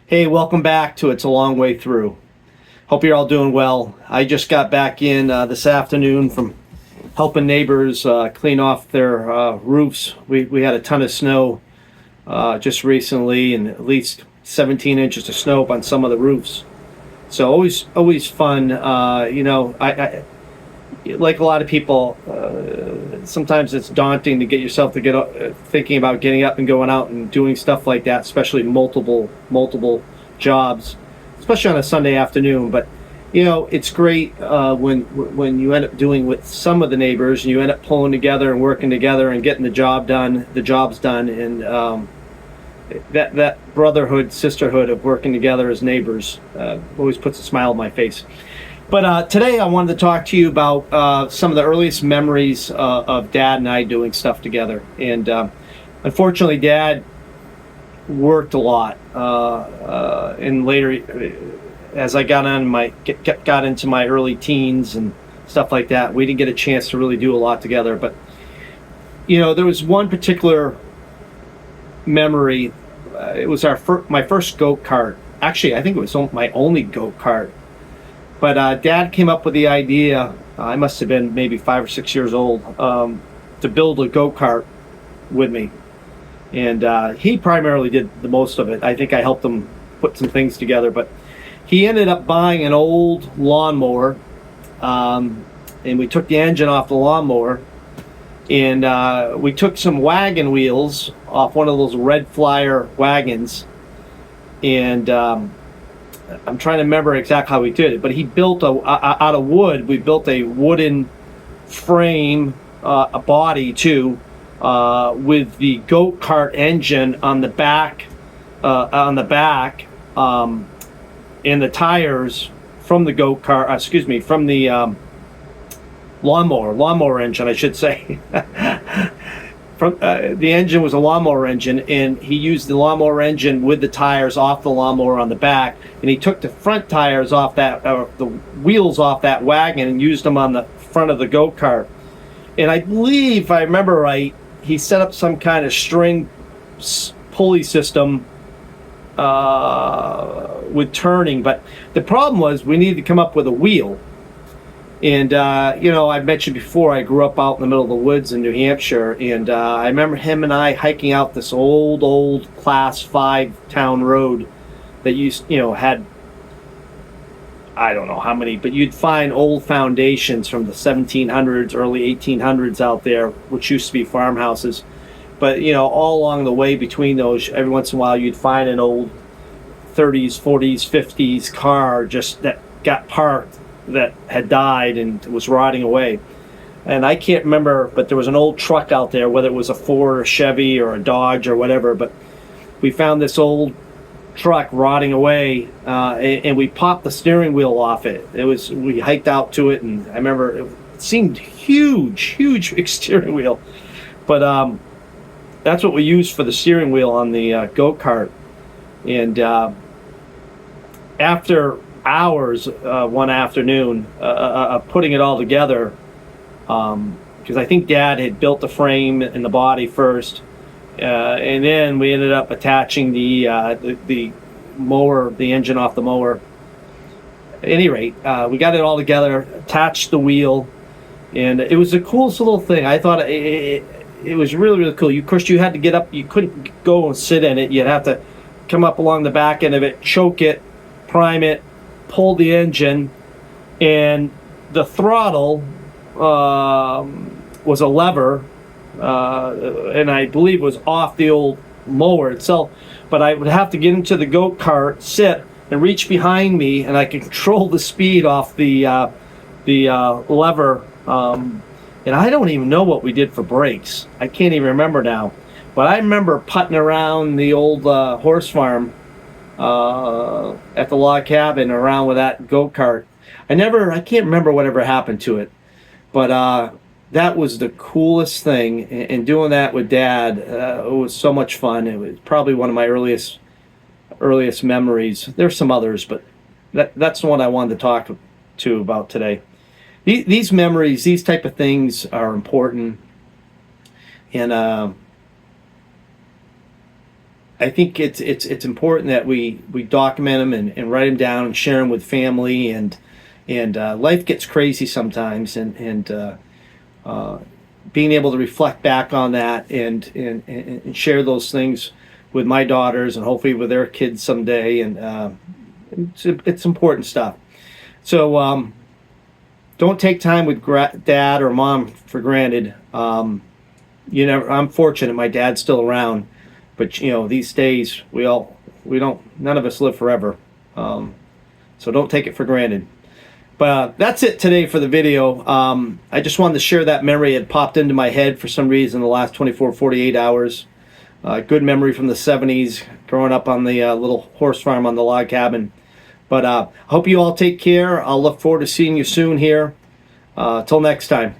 Hey, welcome back to It's a Long Way Through. Hope you're all doing well. I just got back in this afternoon from helping neighbors clean off their roofs. We had a ton of snow just recently, and at least 17 inches of snow up on some of the roofs. So always fun. I like a lot of people. Sometimes it's daunting to get yourself to thinking about getting up and going out and doing stuff like that, especially multiple jobs, especially on a Sunday afternoon. But it's great when you end up doing with some of the neighbors, and you end up pulling together and working together and getting the jobs done, and that brotherhood, sisterhood of working together as neighbors always puts a smile on my face. But today I wanted to talk to you about some of the earliest memories of Dad and I doing stuff together. And unfortunately, Dad worked a lot. And later, as I got into my early teens and stuff like that, we didn't get a chance to really do a lot together. But there was one particular memory. It was my first go-kart. Actually, I think it was my only go-kart. But Dad came up with the idea, I must have been maybe 5 or 6 years old, to build a go-kart with me. And he primarily did the most of it. I think I helped him put some things together. But he ended up buying an old lawnmower, and we took the engine off the lawnmower. And we took some wagon wheels off one of those red flyer wagons. And I'm trying to remember exactly how we did it, but he built out of wood. We built a wooden frame, a body too, with the go-kart engine on the back, and the tires from the go-kart. From the lawnmower engine, I should say. The engine was a lawnmower engine, and he used the lawnmower engine with the tires off the lawnmower on the back, and he took the front tires off the wheels off that wagon and used them on the front of the go-kart. And I believe, if I remember right, he set up some kind of string pulley system with turning, but the problem was we needed to come up with a wheel. And, I mentioned before, I grew up out in the middle of the woods in New Hampshire, and I remember him and I hiking out this old Class 5 town road that had, I don't know how many, but you'd find old foundations from the 1700s, early 1800s out there, which used to be farmhouses. But, all along the way between those, every once in a while, you'd find an old 30s, 40s, 50s car just that got parked, that had died and was rotting away. And I can't remember, but there was an old truck out there, whether it was a Ford or Chevy or a Dodge or whatever, but we found this old truck rotting away, and we popped the steering wheel off it. We hiked out to it, and I remember it seemed huge big steering wheel, but that's what we used for the steering wheel on the go-kart. And after hours one afternoon putting it all together, because I think Dad had built the frame and the body first, and then we ended up attaching the mower, the engine off the mower. At any rate, we got it all together, attached the wheel, and it was the coolest little thing. I thought it was really cool. Of course, you had to get up. You couldn't go and sit in it. You'd have to come up along the back end of it, choke it, prime it, pull the engine, and the throttle was a lever, and I believe was off the old mower itself. But I would have to get into the go-kart, sit, and reach behind me, and I could control the speed off the lever. And I don't even know what we did for brakes. I can't even remember now. But I remember putting around the old horse farm at the log cabin around with that go-kart. I can't remember whatever happened to it, but that was the coolest thing. And doing that with Dad, it was so much fun. It was probably one of my earliest memories. There's some others, but that's the one I wanted to talk to about today. These memories, these type of things are important. And I think it's important that we document them and write them down and share them with family, and life gets crazy sometimes, and being able to reflect back on that and share those things with my daughters and hopefully with their kids someday, and it's important stuff. So don't take time with dad or mom for granted. I'm fortunate my dad's still around, but these days none of us live forever. So don't take it for granted. But that's it today for the video. I just wanted to share that memory. It popped into my head for some reason in the last 24, 48 hours. Good memory from the 70s, growing up on the little horse farm on the log cabin. But I hope you all take care. I'll look forward to seeing you soon here. Till next time.